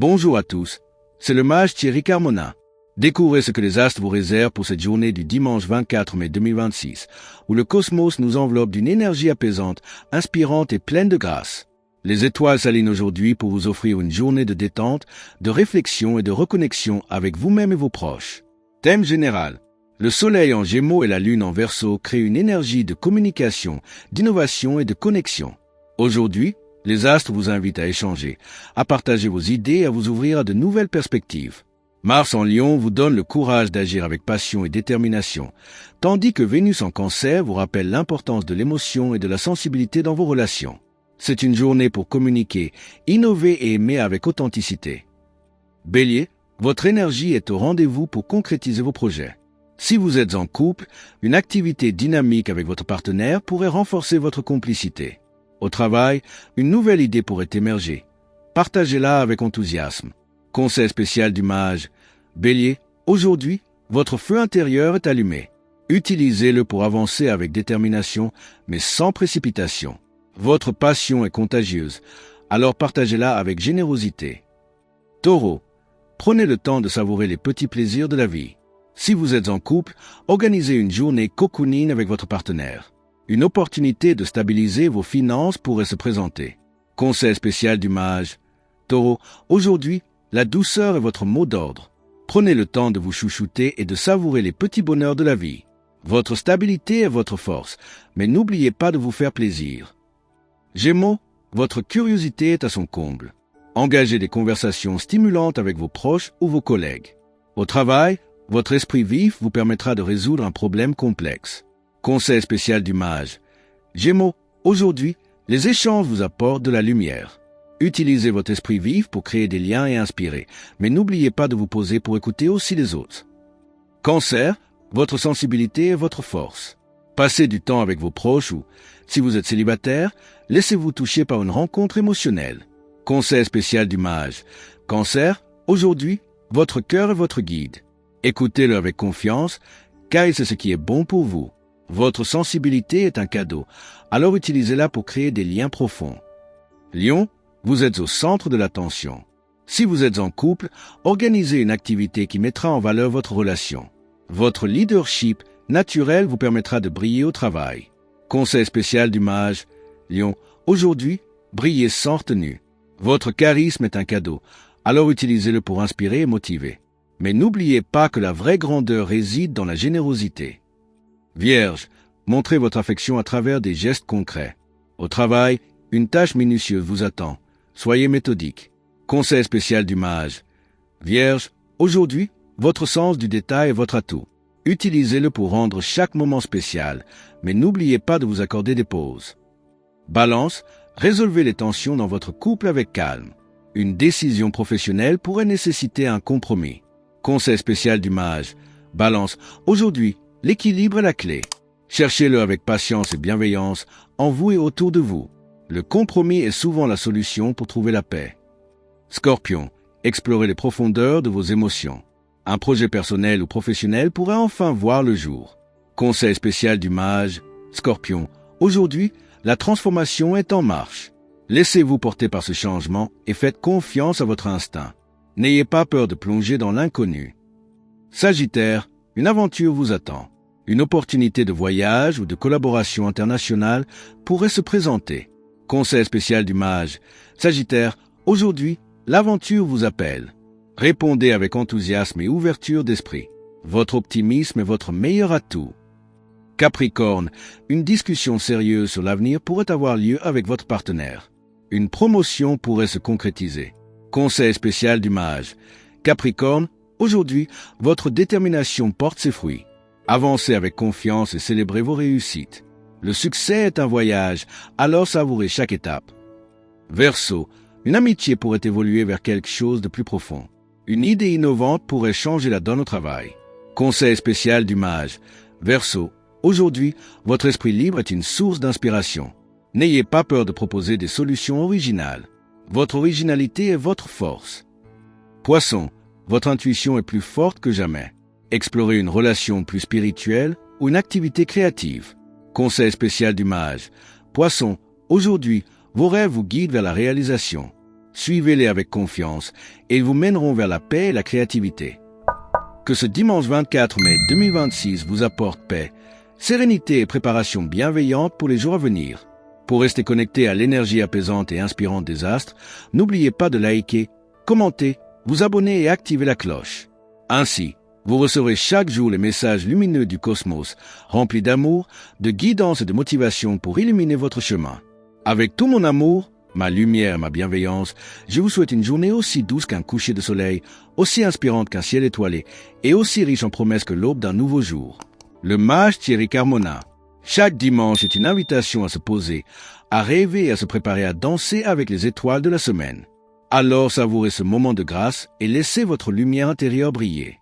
Bonjour à tous, c'est le mage Thierry Carmona. Découvrez ce que les astres vous réservent pour cette journée du dimanche 24 mai 2026, où le cosmos nous enveloppe d'une énergie apaisante, inspirante et pleine de grâce. Les étoiles s'alignent aujourd'hui pour vous offrir une journée de détente, de réflexion et de reconnexion avec vous-même et vos proches. Thème général. Le soleil en Gémeaux et la lune en Verseau créent une énergie de communication, d'innovation et de connexion. Aujourd'hui, les astres vous invitent à échanger, à partager vos idées et à vous ouvrir à de nouvelles perspectives. Mars en Lion vous donne le courage d'agir avec passion et détermination, tandis que Vénus en Cancer vous rappelle l'importance de l'émotion et de la sensibilité dans vos relations. C'est une journée pour communiquer, innover et aimer avec authenticité. Bélier, votre énergie est au rendez-vous pour concrétiser vos projets. Si vous êtes en couple, une activité dynamique avec votre partenaire pourrait renforcer votre complicité. Au travail, une nouvelle idée pourrait émerger. Partagez-la avec enthousiasme. Conseil spécial du mage. Bélier, aujourd'hui, votre feu intérieur est allumé. Utilisez-le pour avancer avec détermination, mais sans précipitation. Votre passion est contagieuse, alors partagez-la avec générosité. Taureau, prenez le temps de savourer les petits plaisirs de la vie. Si vous êtes en couple, organisez une journée cocooning avec votre partenaire. Une opportunité de stabiliser vos finances pourrait se présenter. Conseil spécial du mage. Taureau, aujourd'hui, la douceur est votre mot d'ordre. Prenez le temps de vous chouchouter et de savourer les petits bonheurs de la vie. Votre stabilité est votre force, mais n'oubliez pas de vous faire plaisir. Gémeaux, votre curiosité est à son comble. Engagez des conversations stimulantes avec vos proches ou vos collègues. Au travail, votre esprit vif vous permettra de résoudre un problème complexe. Conseil spécial du mage. Gémeaux, aujourd'hui, les échanges vous apportent de la lumière. Utilisez votre esprit vif pour créer des liens et inspirer, mais n'oubliez pas de vous poser pour écouter aussi les autres. Cancer, votre sensibilité est votre force. Passez du temps avec vos proches ou, si vous êtes célibataire, laissez-vous toucher par une rencontre émotionnelle. Conseil spécial du mage. Cancer, aujourd'hui, votre cœur est votre guide. Écoutez-le avec confiance, car c'est ce qui est bon pour vous. Votre sensibilité est un cadeau, alors utilisez-la pour créer des liens profonds. Lion, vous êtes au centre de l'attention. Si vous êtes en couple, organisez une activité qui mettra en valeur votre relation. Votre leadership naturel vous permettra de briller au travail. Conseil spécial du mage. Lion, aujourd'hui, brillez sans retenue. Votre charisme est un cadeau, alors utilisez-le pour inspirer et motiver. Mais n'oubliez pas que la vraie grandeur réside dans la générosité. Vierge, montrez votre affection à travers des gestes concrets. Au travail, une tâche minutieuse vous attend. Soyez méthodique. Conseil spécial du mage. Vierge, aujourd'hui, votre sens du détail est votre atout. Utilisez-le pour rendre chaque moment spécial, mais n'oubliez pas de vous accorder des pauses. Balance, résolvez les tensions dans votre couple avec calme. Une décision professionnelle pourrait nécessiter un compromis. Conseil spécial du mage. Balance, aujourd'hui, l'équilibre est la clé. Cherchez-le avec patience et bienveillance en vous et autour de vous. Le compromis est souvent la solution pour trouver la paix. Scorpion, explorez les profondeurs de vos émotions. Un projet personnel ou professionnel pourrait enfin voir le jour. Conseil spécial du mage. Scorpion, aujourd'hui, la transformation est en marche. Laissez-vous porter par ce changement et faites confiance à votre instinct. N'ayez pas peur de plonger dans l'inconnu. Sagittaire, une aventure vous attend. Une opportunité de voyage ou de collaboration internationale pourrait se présenter. Conseil spécial du mage. Sagittaire, aujourd'hui, l'aventure vous appelle. Répondez avec enthousiasme et ouverture d'esprit. Votre optimisme est votre meilleur atout. Capricorne, une discussion sérieuse sur l'avenir pourrait avoir lieu avec votre partenaire. Une promotion pourrait se concrétiser. Conseil spécial du mage. Capricorne, aujourd'hui, votre détermination porte ses fruits. Avancez avec confiance et célébrez vos réussites. Le succès est un voyage, alors savourez chaque étape. Verseau, une amitié pourrait évoluer vers quelque chose de plus profond. Une idée innovante pourrait changer la donne au travail. Conseil spécial du mage. Verseau, aujourd'hui, votre esprit libre est une source d'inspiration. N'ayez pas peur de proposer des solutions originales. Votre originalité est votre force. Poisson, votre intuition est plus forte que jamais. Explorez une relation plus spirituelle ou une activité créative. Conseil spécial du mage. Poisson, aujourd'hui, vos rêves vous guident vers la réalisation. Suivez-les avec confiance et ils vous mèneront vers la paix et la créativité. Que ce dimanche 24 mai 2026 vous apporte paix, sérénité et préparation bienveillante pour les jours à venir. Pour rester connecté à l'énergie apaisante et inspirante des astres, n'oubliez pas de liker, commenter, vous abonner et activer la cloche. Ainsi, vous recevrez chaque jour les messages lumineux du cosmos, remplis d'amour, de guidance et de motivation pour illuminer votre chemin. Avec tout mon amour, ma lumière, ma bienveillance, je vous souhaite une journée aussi douce qu'un coucher de soleil, aussi inspirante qu'un ciel étoilé, et aussi riche en promesses que l'aube d'un nouveau jour. Le mage Thierry Carmona. Chaque dimanche est une invitation à se poser, à rêver et à se préparer à danser avec les étoiles de la semaine. Alors savourez ce moment de grâce et laissez votre lumière intérieure briller.